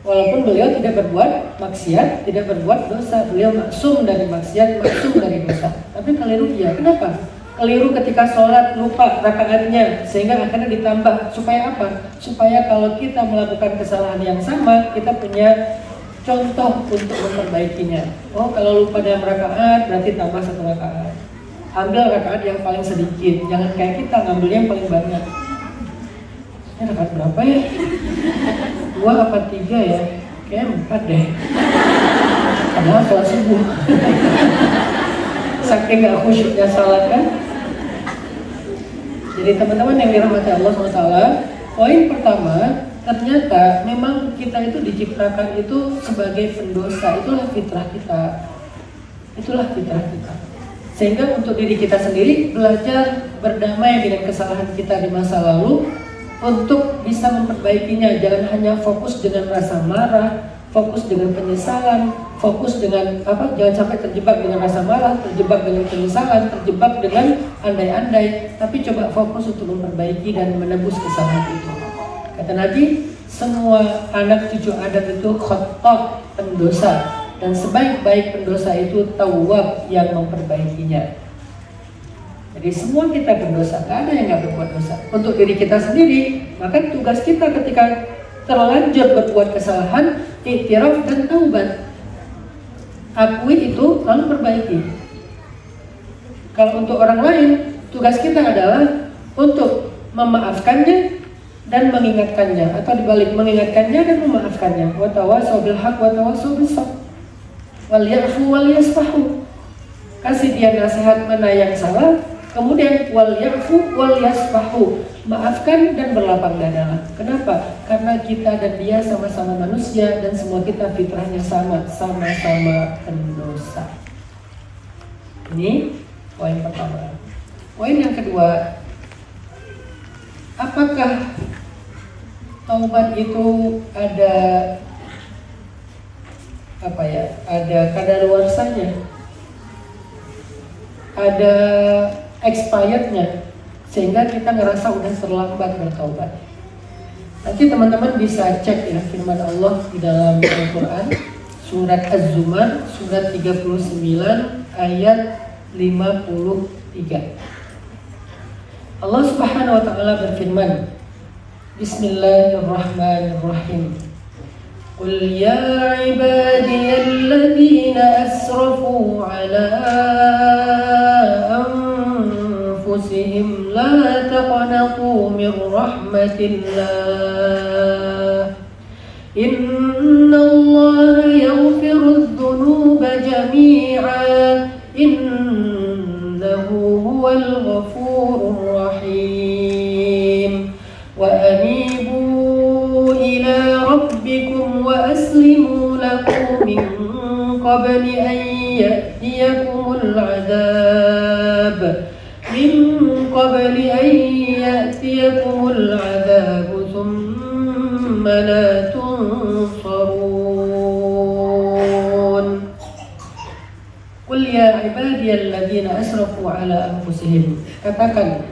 walaupun beliau tidak berbuat maksiat, tidak berbuat dosa, beliau maksum dari maksiat, maksum dari dosa. Tapi keliru ya, kenapa? Keliru ketika sholat lupa rakaatnya sehingga akhirnya ditambah, supaya apa? Supaya kalau kita melakukan kesalahan yang sama, kita punya contoh untuk memperbaikinya. Oh, kalau lupa dalam rakaat berarti tambah 1 rakaat. Ambil rakaat yang paling sedikit, jangan kayak kita ngambil yang paling banyak. Ini rakaat berapa ya? 2 apa 3 ya? Kayaknya 4 deh. Padahal sholat subuh. Saking gak khusyuknya sholat kan. Jadi teman-teman yang dirahmati Allah SWT, poin pertama, ternyata memang kita itu diciptakan itu sebagai pendosa. Itulah fitrah kita. Itulah fitrah kita. Sehingga untuk diri kita sendiri belajar berdamai dengan kesalahan kita di masa lalu untuk bisa memperbaikinya. Jangan hanya fokus dengan rasa marah, fokus dengan penyesalan, fokus dengan jangan sampai terjebak dengan rasa marah, terjebak dengan penyesalan, terjebak dengan andai-andai, tapi coba fokus untuk memperbaiki dan menebus kesalahan itu. Kata Nabi, semua anak cucu Adam itu khotok, pendosa, dan sebaik-baik pendosa itu tawwab yang memperbaikinya. Jadi semua kita berdosa, gak ada yang gak berbuat dosa. Untuk diri kita sendiri, maka tugas kita ketika terlanjur berbuat kesalahan, iktiraf dan taubat. Akui itu, lalu perbaiki. Kalau untuk orang lain, tugas kita adalah untuk memaafkannya dan mengingatkannya, atau dibalik, mengingatkannya dan memaafkannya. Wa tawassaw bil haqq wa tawassaw bis sabr. Wal ya'fu wal yasfahu. Kasih dia nasihat mana yang salah, kemudian wal ya'fu wal yasfahu. Maafkan dan berlapang dada. Kenapa? Karena kita dan dia sama-sama manusia dan semua kita fitrahnya sama, sama-sama pendosa. Ini poin pertama. Poin yang kedua, apakah taubat itu ada ada kadaluarsanya, ada expirednya, sehingga kita ngerasa udah terlambat bertaubat. Nanti teman-teman bisa cek ya firman Allah di dalam Al-Quran, surat Az-Zumar, surat 39 ayat 53. Allah Subhanahu wa taala berfirman, Bismillahirrahmanirrahim. Qul ya ibadiyalladzina asrafu ala anfusihim la taqnatu min rahmatillah. Innallaha yaghfiru adh-dhunuba jami'an. Innahu huwal ghafurur rahim. Wa anibu ila rabbikum wa aslimu lahu min qabli an ya'tiyakumul 'adzab thumma la ينصرون Qul ya ibadiyalladzina asrafu ala anfusihim. Katakan,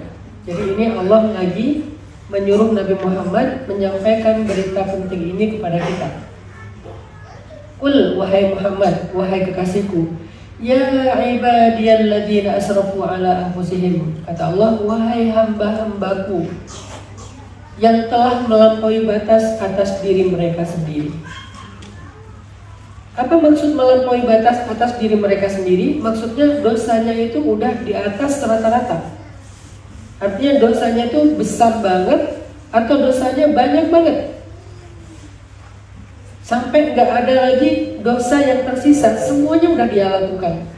jadi ini Allah lagi menyuruh Nabi Muhammad menyampaikan berita penting ini kepada kita. Qul, wahai Muhammad, wahai kekasihku, ya ibadiyalladzina asrafu ala anfusihim. Kata Allah, wahai hamba-hambaku yang telah melampaui batas atas diri mereka sendiri. Apa maksud melampaui batas atas diri mereka sendiri? Maksudnya dosanya itu udah di atas rata-rata. Artinya dosanya itu besar banget atau dosanya banyak banget. Sampai nggak ada lagi dosa yang tersisa, semuanya udah dia lakukan.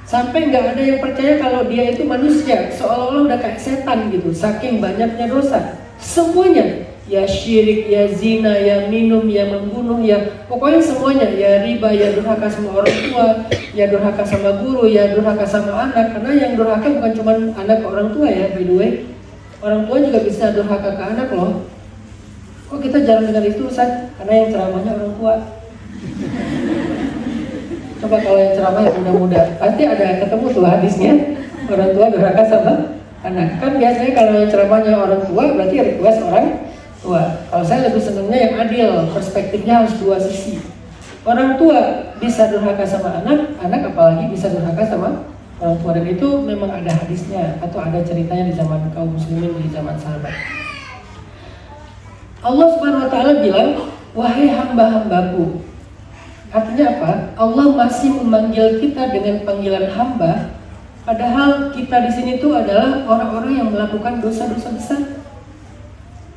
Sampai nggak ada yang percaya kalau dia itu manusia, seolah-olah udah kayak setan gitu, saking banyaknya dosa. Semuanya, ya syirik, ya zina, ya minum, ya membunuh, ya pokoknya semuanya, ya riba, ya durhaka sama orang tua, ya durhaka sama guru, ya durhaka sama anak. Karena yang durhaka bukan cuma anak ke orang tua ya, by the way, orang tua juga bisa durhaka ke anak loh. Kok kita jarang dengar itu Ustaz? Karena yang ceramahnya orang tua. Coba kalau yang ceramah yang muda-muda, pasti ada ketemu tuh hadisnya, orang tua durhaka sama anak. Kan biasanya kalau yang ceramahnya orang tua berarti request orang tua. Kalau saya lebih senangnya yang adil, perspektifnya harus dua sisi. Orang tua bisa durhaka sama anak, anak apalagi bisa durhaka sama orang tua. Dan itu memang ada hadisnya atau ada ceritanya di zaman kaum muslimin, di zaman sahabat. Allah Subhanahu wa taala bilang, wahai hamba-hambaku. Artinya apa? Allah masih memanggil kita dengan panggilan hamba, padahal kita di sini tuh adalah orang-orang yang melakukan dosa-dosa besar.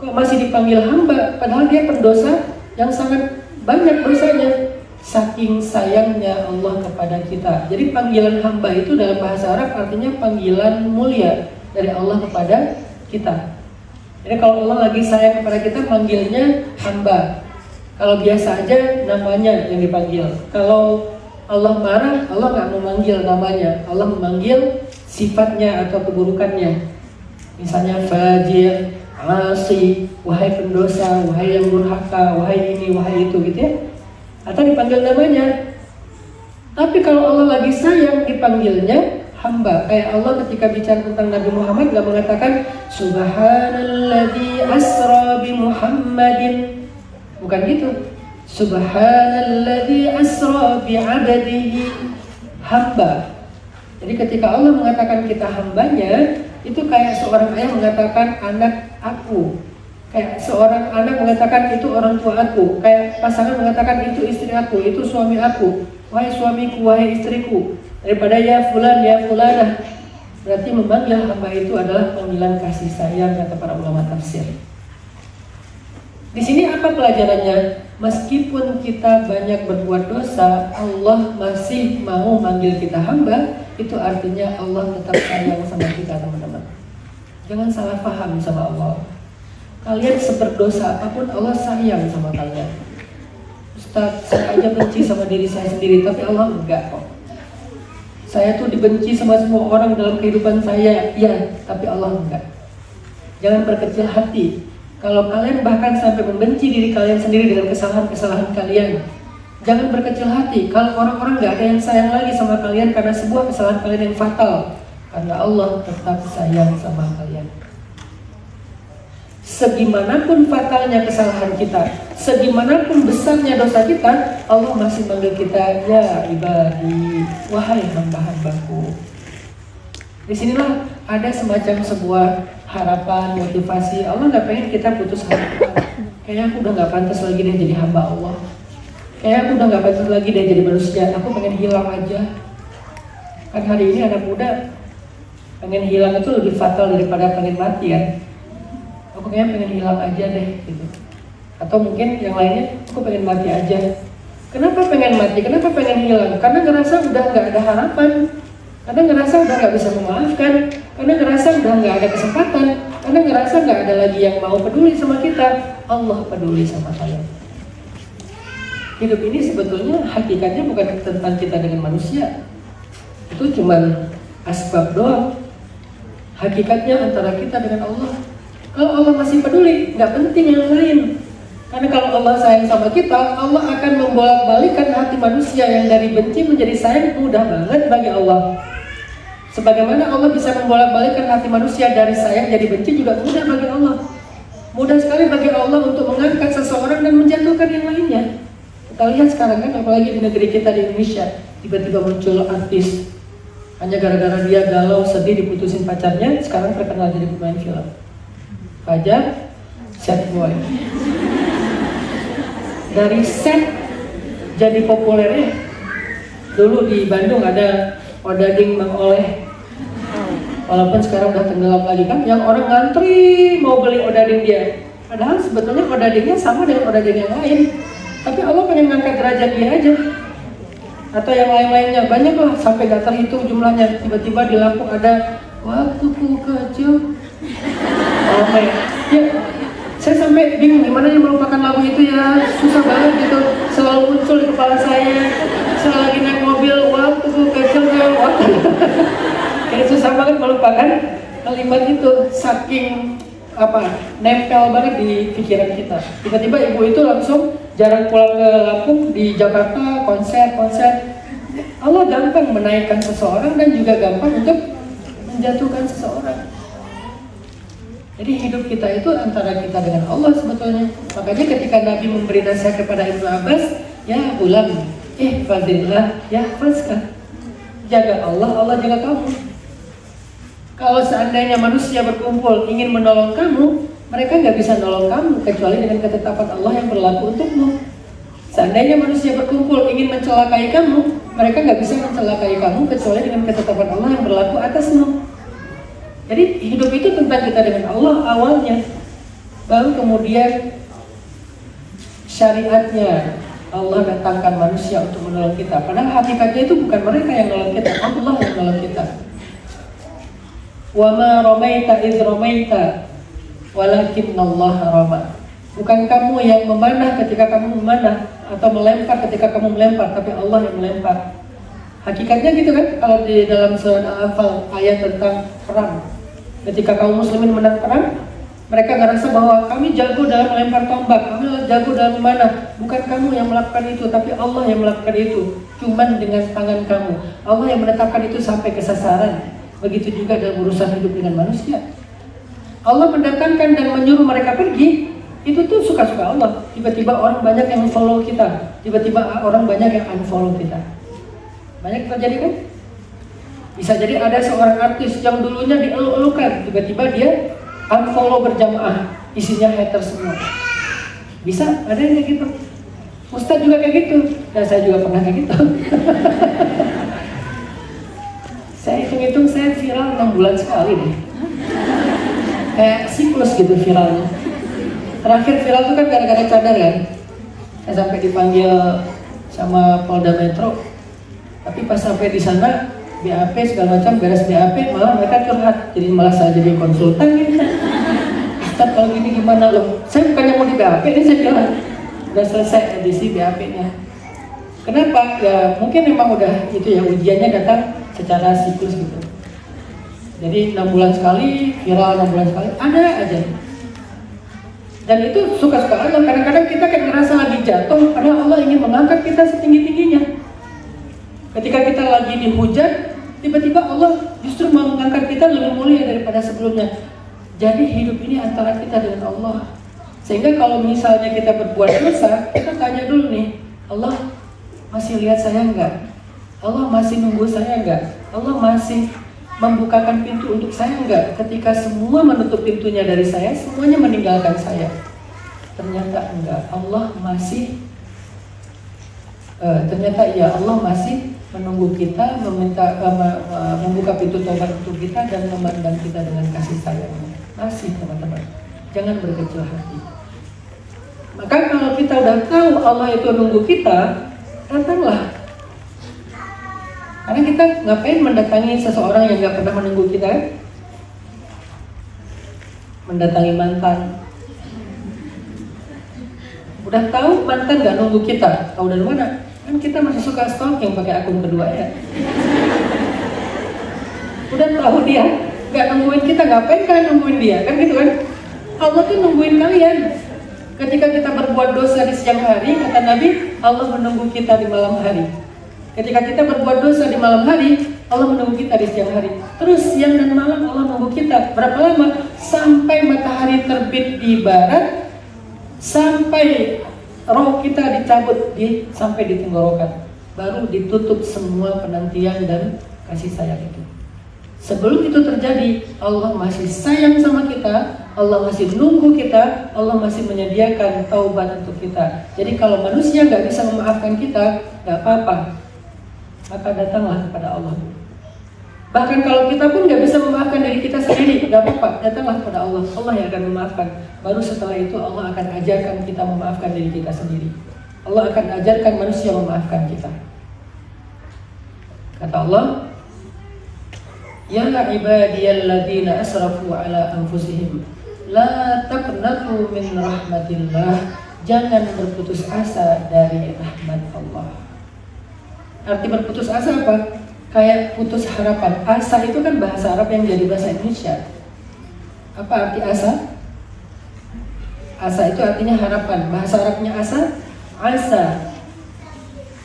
Kok masih dipanggil hamba, padahal dia pendosa yang sangat banyak dosanya. Saking sayangnya Allah kepada kita. Jadi panggilan hamba itu dalam bahasa Arab artinya panggilan mulia dari Allah kepada kita. Jadi kalau Allah lagi sayang kepada kita, panggilnya hamba. Kalau biasa aja namanya yang dipanggil. Kalau Allah marah, Allah nggak memanggil namanya, Allah memanggil sifatnya atau keburukannya. Misalnya fajir, asi, wahai pendosa, wahai yang durhaka, wahai ini, wahai itu gitu ya. Atau dipanggil namanya. Tapi kalau Allah lagi sayang, dipanggilnya hamba. Kayak Allah ketika bicara tentang Nabi Muhammad gak mengatakan Subhanalladzi asra bi Muhammadin. Bukan gitu. Subhanalladzi asra bi 'abdihi, hamba. Jadi ketika Allah mengatakan kita hambanya, itu kayak seorang ayah mengatakan anak aku, kayak seorang anak mengatakan itu orang tua aku, kayak pasangan mengatakan itu istri aku, itu suami aku, wahai suamiku, wahai istriku. Daripada ya fulan, ya fulanah, berarti memanggil hamba itu adalah panggilan kasih sayang, kata para ulama tafsir. Di sini apa pelajarannya? Meskipun kita banyak berbuat dosa, Allah masih mau manggil kita hamba. Itu artinya Allah tetap sayang sama kita, teman-teman. Jangan salah paham sama Allah. Kalian seberdosa apapun, Allah sayang sama kalian. Ustaz, saya aja benci sama diri saya sendiri, tapi Allah enggak kok. Saya tuh dibenci sama semua orang dalam kehidupan saya, ya, tapi Allah enggak. Jangan berkecil hati. Kalau kalian bahkan sampai membenci diri kalian sendiri dengan kesalahan-kesalahan kalian, jangan berkecil hati. Kalau orang-orang gak ada yang sayang lagi sama kalian karena sebuah kesalahan kalian yang fatal, karena Allah tetap sayang sama kalian. Segimanapun fatalnya kesalahan kita, segimanapun besarnya dosa kita, Allah masih manggil kita, ya ibadi, wahai hamba-hambaku. Disinilah ada semacam sebuah harapan, motivasi. Allah gak pengen kita putus harapan. Kayaknya aku udah gak pantas lagi deh jadi hamba Allah. Kayaknya aku udah gak pantas lagi deh jadi manusia. Aku pengen hilang aja. Kan hari ini anak muda pengen hilang itu lebih fatal daripada pengen mati kan. Aku kayaknya pengen hilang aja deh gitu. Atau mungkin yang lainnya, aku pengen mati aja. Kenapa pengen mati? Kenapa pengen hilang? Karena ngerasa udah gak ada harapan. Karena ngerasa udah gak bisa memaafkan, karena ngerasa udah gak ada kesempatan, karena ngerasa gak ada lagi yang mau peduli sama kita. Allah peduli sama kalian. Hidup ini sebetulnya hakikatnya bukan tentang kita dengan manusia. Itu cuma asbab doang. Hakikatnya antara kita dengan Allah. Kalau Allah masih peduli, gak penting yang lain. Karena kalau Allah sayang sama kita, Allah akan membolak-balikkan hati manusia yang dari benci menjadi sayang, mudah banget bagi Allah. Sebagaimana Allah bisa membolak-balikkan hati manusia dari sayang jadi benci juga mudah bagi Allah. Mudah sekali bagi Allah untuk mengangkat seseorang dan menjatuhkan yang lainnya. Kita lihat sekarang kan, apalagi di negeri kita di Indonesia, tiba-tiba muncul artis hanya gara-gara dia galau, sedih, diputusin pacarnya, sekarang terkenal jadi pemain film. Fajar, sad boy. Dari set jadi populer ya. Dulu di Bandung ada odading Mang Oleh. Walaupun sekarang udah tenggelam lagi kan, yang orang ngantri mau beli odading dia. Padahal sebetulnya odadingnya sama dengan odading yang lain. Tapi Allah pengen ngangkat derajat dia aja. Atau yang lain-lainnya, banyak lah sampai gak terhitung jumlahnya. Tiba-tiba di Lampung ada waktuku kecil. Oh ya, saya sampai bingung gimana yang melupakan lagu itu ya, susah banget gitu, selalu muncul di kepala saya. Saya lagi naik mobil, waktuku kecil ya, waktu. Kayak susah banget melupakan kalimat itu, saking nempel banget di pikiran kita. Tiba-tiba ibu itu langsung jarang pulang ke Lampung, di Jakarta konser. Allah gampang menaikkan seseorang dan juga gampang untuk menjatuhkan seseorang. Jadi hidup kita itu antara kita dengan Allah sebetulnya. Makanya ketika Nabi memberi nasihat kepada Ibnu Abbas, ya ulam, fadillah, ya faskah. Jaga Allah, Allah jaga kamu. Kalau seandainya manusia berkumpul ingin menolong kamu, mereka nggak bisa nolong kamu kecuali dengan ketetapan Allah yang berlaku untukmu. Seandainya manusia berkumpul ingin mencelakai kamu, mereka nggak bisa mencelakai kamu kecuali dengan ketetapan Allah yang berlaku atasmu. Jadi hidup itu tentang kita dengan Allah awalnya, baru kemudian syariatnya Allah datangkan manusia untuk menolong kita. Padahal hakikatnya itu bukan mereka yang menolong kita, Allah yang menolong kita. Wa ma ramaita idz ramaita walakinnallaha rama. Bukan kamu yang memanah ketika kamu memanah atau melempar ketika kamu melempar, tapi Allah yang melempar. Hakikatnya gitu kan, kalau di dalam surat Al-Anfal ayat tentang perang. Ketika kaum muslimin menang perang, mereka ngerasa bahwa kami jago dalam melempar tombak, kami jago dalam memanah. Bukan kamu yang melakukan itu, tapi Allah yang melakukan itu. Cuman dengan tangan kamu. Allah yang menetapkan itu sampai ke sasaran. Begitu juga dalam urusan hidup dengan manusia. Allah mendatangkan dan menyuruh mereka pergi, itu tuh suka-suka Allah. Tiba-tiba orang banyak yang follow kita, tiba-tiba orang banyak yang unfollow kita. Banyak terjadi kan? Bisa jadi ada seorang artis yang dulunya dielu-elukan, tiba-tiba dia unfollow berjamaah, isinya hater semua. Bisa, ada yang kayak gitu. Ustadz juga kayak gitu, dan saya juga pernah kayak gitu. Saya hitung-hitung saya viral 6 bulan sekali deh. Kayak siklus gitu viralnya. Terakhir viral itu kan gara-gara cadar kan. Saya sampai dipanggil sama Polda Metro. Tapi pas sampai di sana BAP segala macam, beres BAP malah mereka curhat. Jadi malah saya jadi konsultan gitu. Ustaz kalau gini gimana loh? Saya bukannya mau di BAP ini, saya bilang udah selesai edisi BAP-nya. Kenapa? Ya mungkin memang udah itu ya, ujiannya datang secara siklus gitu. Jadi 6 bulan sekali, viral 6 bulan sekali, ada aja. Dan itu suka-suka Allah. Kadang-kadang kita kayak ngerasa lagi jatuh, padahal Allah ingin mengangkat kita setinggi-tingginya. Ketika kita lagi dihujat, tiba-tiba Allah justru mau mengangkat kita lebih mulia daripada sebelumnya. Jadi hidup ini antara kita dengan Allah. Sehingga kalau misalnya kita berbuat dosa, kita tanya dulu nih, Allah masih lihat saya enggak? Allah masih nunggu saya enggak? Allah masih membukakan pintu untuk saya enggak? Ketika semua menutup pintunya dari saya, semuanya meninggalkan saya. Ternyata enggak. Allah masih ternyata ya Allah masih menunggu kita, meminta membuka pintu taubat untuk kita dan memandang kita dengan kasih sayangnya. Masih teman-teman. Jangan berkecil hati. Maka kalau kita udah tahu Allah itu nunggu kita, datanglah. Karena kita ngapain mendatangi seseorang yang gak pernah menunggu kita? Mendatangi mantan. Udah tahu mantan gak nunggu kita, tahu dari mana? Kan kita masih suka stalking pakai akun kedua ya. Udah tahu dia gak nungguin kita, ngapain kalian nungguin dia? Kan gitu kan? Allah tuh nungguin kalian. Ketika kita berbuat dosa di siang hari, kata Nabi, Allah menunggu kita di malam hari. Ketika kita berbuat dosa di malam hari, Allah menunggu kita di siang hari. Terus siang dan malam Allah menunggu kita. Berapa lama? Sampai matahari terbit di barat, sampai roh kita dicabut sampai di tenggorokan. Baru ditutup semua penantian dan kasih sayang itu. Sebelum itu terjadi, Allah masih sayang sama kita, Allah masih nunggu kita, Allah masih menyediakan taubat untuk kita. Jadi kalau manusia nggak bisa memaafkan kita, nggak apa-apa, maka datanglah kepada Allah. Bahkan kalau kita pun nggak bisa memaafkan diri kita sendiri, nggak apa-apa, datanglah kepada Allah. Allah yang akan memaafkan. Baru setelah itu Allah akan ajarkan kita memaafkan diri kita sendiri. Allah akan ajarkan manusia memaafkan kita. Kata Allah, ya ibadiyalladzina asrafu ala anfusihim la taqnatu min rahmatillah. Jangan berputus asa dari rahmat Allah. Arti berputus asa apa? Kayak putus harapan. Asa itu kan bahasa Arab yang jadi bahasa Indonesia. Apa arti asa? Asa itu artinya harapan. Bahasa Arabnya asa.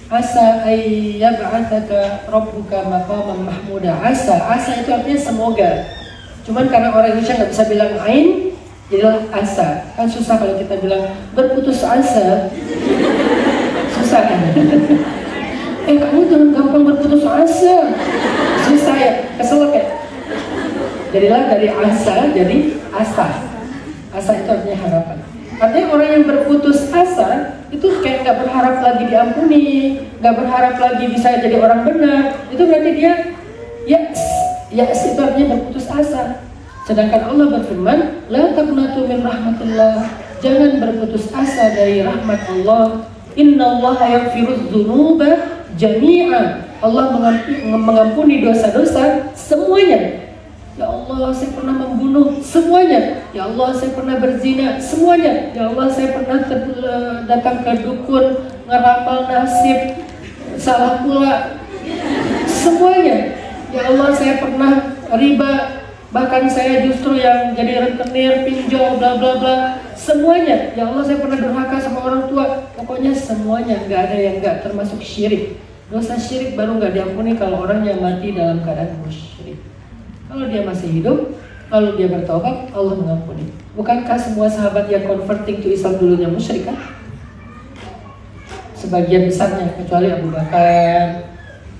Asa ayyab'ataka rabbuka maqaman mahmuda. Asa itu artinya semoga. Cuman karena orang Indonesia nggak bisa bilang ain, jadilah asa. Kan susah kalau kita bilang berputus asa. Susah kan? Kamu jangan gampang berputus asa. Susah ya, kesel ya. Jadilah dari asa jadi asa. Asa itu artinya harapan. Artinya orang yang berputus asa itu kayak nggak berharap lagi diampuni, nggak berharap lagi bisa jadi orang benar. Itu berarti dia ya'as itu artinya berputus asa. Sedangkan Allah berfirman, la taqnatu min rahmatillah. Jangan berputus asa dari rahmat Allah. Innallaha yaghfirudz dzunuba jami'an. Allah mengampuni dosa-dosa semuanya. Ya Allah, saya pernah membunuh semuanya. Ya Allah, saya pernah berzina semuanya. Ya Allah, saya pernah datang ke dukun, ngeramal nasib, salah pula semuanya. Ya Allah, saya pernah riba, bahkan saya justru yang jadi rentenir, pinjol, bla bla bla, semuanya. Ya Allah, saya pernah durhaka sama orang tua. Pokoknya semuanya, nggak ada yang nggak termasuk syirik. Dosa syirik baru nggak diampuni kalau orang yang mati dalam keadaan musyrik. Kalau dia masih hidup, kalau dia bertobat, Allah mengampuni. Bukankah semua sahabat yang converting to Islam dulunya musyrik kan? Sebagian besarnya, kecuali Abu Bakar,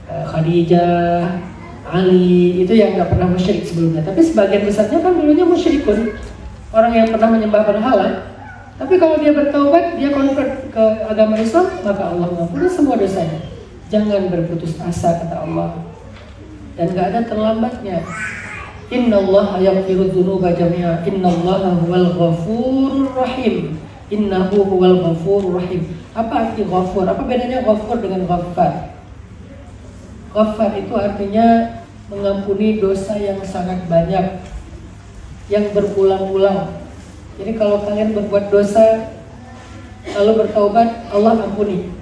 Khadijah, Ali, itu yang nggak pernah musyrik sebelumnya. Tapi sebagian besarnya kan dulunya musyrikun, orang yang pernah menyembah berhala. Tapi kalau dia bertaubat, dia convert ke agama Islam, maka Allah mengampuni semua dosanya. Jangan berputus asa, kata Allah. Dan gak ada terlambatnya. Innallaha yaghfirudz dzunuba jami'a. Innallaha huwal ghafurur rahim. Innahu huwal ghafurur rahim. Apa arti ghafur? Apa bedanya ghafur dengan ghaffar? Ghaffar itu artinya mengampuni dosa yang sangat banyak, yang berulang-ulang. Jadi kalau kalian berbuat dosa lalu bertaubat, Allah ampuni.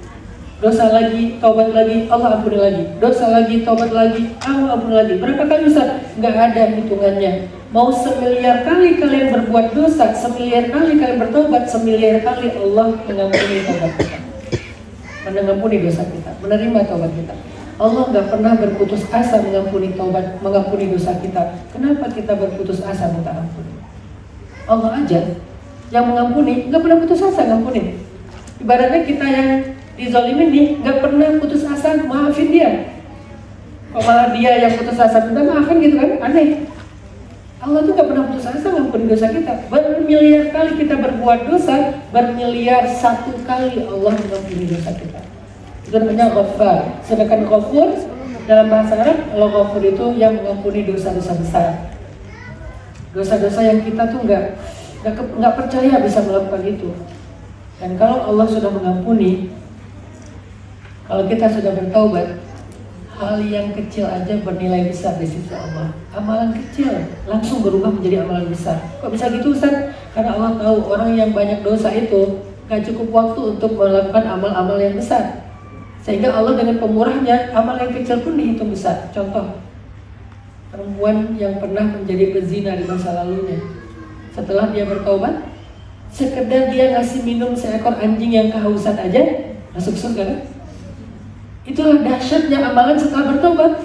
Dosa lagi, taubat lagi, Allah ampuni lagi. Dosa lagi, taubat lagi, Allah ampuni lagi. Berapa kali Ustaz? Nggak ada hitungannya. Mau 1.000.000 kali kalian berbuat dosa, 1.000.000 kali kalian bertaubat, 1.000.000 kali Allah mengampuni taubat kita, mengampuni dosa kita, menerima taubat kita. Allah nggak pernah berputus asa mengampuni taubat, mengampuni dosa kita. Kenapa kita berputus asa minta ampun? Allah aja yang mengampuni, nggak pernah putus asa ngampuni. Ibaratnya kita yang dizalimin nih, nggak pernah putus asa maafin dia. Kok malah dia yang putus asa minta maafin gitu kan? Aneh. Allah tuh nggak pernah putus asa ngampuni dosa kita. Bermiliar kali kita berbuat dosa, bermiliar satu kali Allah mengampuni dosa kita. Itu namanya Ghaffar. Sedangkan Ghafur dalam bahasa Arab, kalau Ghafur itu yang mengampuni dosa-dosa besar. Dosa-dosa yang kita tuh nggak percaya bisa melakukan itu. Dan kalau Allah sudah mengampuni, kalau kita sudah bertaubat, hal yang kecil aja bernilai besar di sisi Allah. Amalan kecil langsung berubah menjadi amalan besar. Kok bisa gitu Ustaz? Karena Allah tahu orang yang banyak dosa itu gak cukup waktu untuk melakukan amal-amal yang besar. Sehingga Allah dengan pemurahnya, amal yang kecil pun dihitung besar. Contoh, perempuan yang pernah menjadi pezina di masa lalunya, setelah dia bertaubat, Sekedar dia ngasih minum seekor anjing yang kehausan aja masuk surga kan? Itulah dahsyatnya amalan setelah bertobat.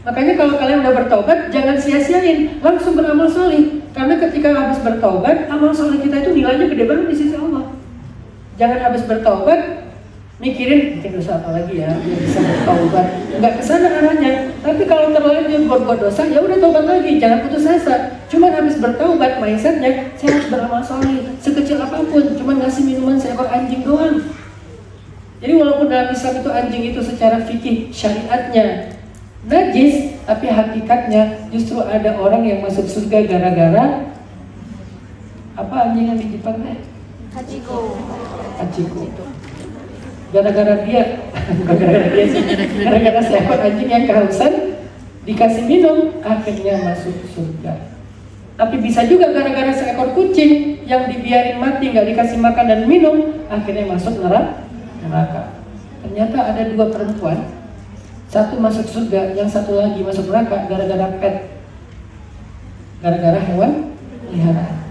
Makanya kalau kalian udah bertobat, jangan sia-siain, langsung beramal soleh. Karena ketika habis bertobat, amal soleh kita itu nilainya gede banget di sisi Allah. Jangan habis bertobat mikirin bikin dosa apa lagi ya biar bisa bertobat. Enggak kesana arahnya. Tapi kalau terlanjur berbuat dosa, ya udah tobat lagi, jangan putus asa. Cuman habis bertobat, mindsetnya saya harus beramal soleh sekecil apapun. Cuman ngasih minuman seekor anjing doang. Jadi walaupun dalam Islam itu anjing itu secara fikih syariatnya najis, tapi hakikatnya justru ada orang yang masuk surga gara-gara apa anjing yang di Jepang teh? Hachiko. Gara-gara dia, gara-gara seekor anjing yang kehausan dikasih minum, akhirnya masuk surga. Tapi bisa juga gara-gara seekor kucing yang dibiarin mati, nggak dikasih makan dan minum, akhirnya masuk neraka. Ternyata ada dua perempuan, satu masuk surga, yang satu lagi masuk neraka gara-gara pet, gara-gara hewan peliharaan.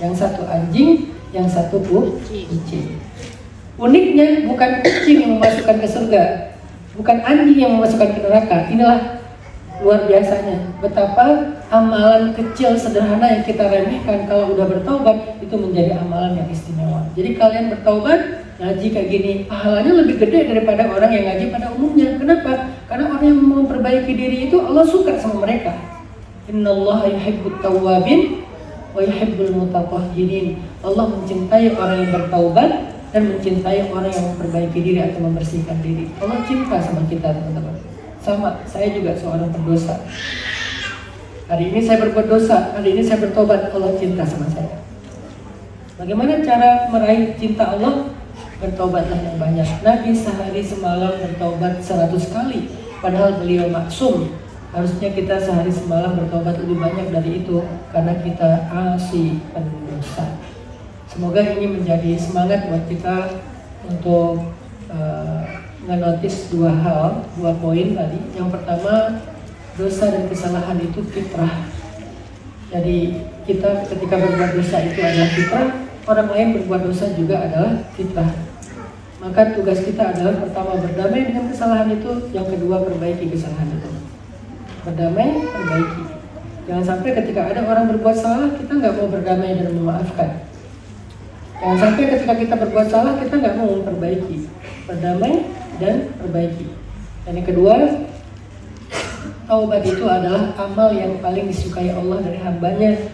Yang satu anjing, yang satu kucing. Uniknya bukan kucing yang memasukkan ke surga, bukan anjing yang memasukkan ke neraka. Inilah luar biasanya betapa amalan kecil sederhana yang kita remehkan kalau udah bertobat itu menjadi amalan yang istimewa. Jadi kalian bertobat, ngaji kayak gini, pahalanya lebih gede daripada orang yang ngaji pada umumnya. Kenapa? Karena orang yang memperbaiki diri itu Allah suka sama mereka. Innallaha yuhibbut tawwabin wa yuhibbul mutatahhirin. Allah mencintai orang yang bertaubat dan mencintai orang yang memperbaiki diri atau membersihkan diri. Allah cinta sama kita, teman-teman. Sama, saya juga seorang pendosa. Hari ini saya berbuat dosa, hari ini saya bertobat, Allah cinta sama saya. Bagaimana cara meraih cinta Allah? Bertobatlah yang banyak. Nabi sehari semalam bertobat 100 kali, padahal beliau maksum. Harusnya kita sehari semalam bertobat lebih banyak dari itu, karena kita asli pendosa. Semoga ini menjadi semangat buat kita untuk menotis dua poin tadi. Yang pertama, dosa dan kesalahan itu fitrah. Jadi kita ketika berbuat dosa itu adalah fitrah, orang lain berbuat dosa juga adalah fitrah. Maka tugas kita adalah pertama berdamai dengan kesalahan itu, yang kedua perbaiki kesalahan itu. Berdamai, perbaiki. Jangan sampai ketika ada orang berbuat salah, kita nggak mau berdamai dan memaafkan. Jangan sampai ketika kita berbuat salah, kita nggak mau memperbaiki. Berdamai dan perbaiki. Dan yang kedua, taubat itu adalah amal yang paling disukai Allah dari hambanya.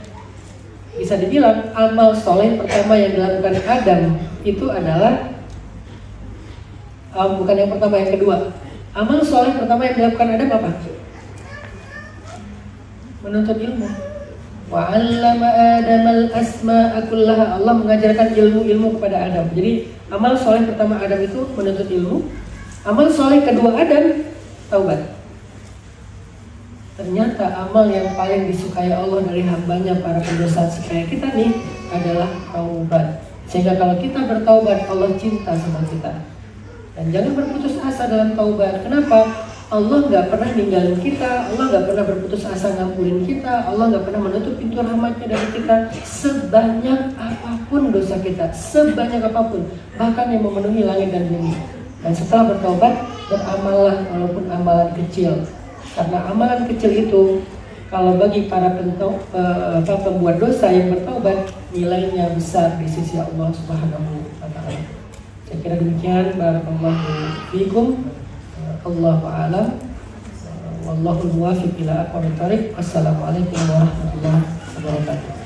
Bisa dibilang amal soleh pertama yang dilakukan Adam itu adalah bukan yang pertama, yang kedua. Amal soleh pertama yang dilakukan Adam apa? Menuntut ilmu. Wa 'allama Adamal asma'a kullaha. Allah mengajarkan ilmu kepada Adam. Jadi amal soleh pertama Adam itu menuntut ilmu. Amal soleh kedua Adam taubat. Ternyata amal yang paling disukai Allah dari hambanya para pendosa sekaya kita nih adalah taubat. Sehingga kalau kita bertaubat, Allah cinta sama kita. Dan jangan berputus asa dalam taubat. Kenapa? Allah nggak pernah ninggalin kita, Allah nggak pernah berputus asa ngampunin kita, Allah nggak pernah menutup pintu rahmatnya dari kita. Sebanyak apapun dosa kita, sebanyak apapun, bahkan yang memenuhi langit dan bumi. Dan setelah bertaubat, beramallah walaupun amalan kecil. Karena amalan kecil itu, kalau bagi para pembuat dosa yang bertaubat, nilainya besar di sisi Allah Subhanahu wa Ta'ala. Saya kira demikian. Barakallahu fiikum. Allahu a'lam. Wallahul muwaffiq ila aqwamit thoriq. Assalamualaikum warahmatullahi wabarakatuh.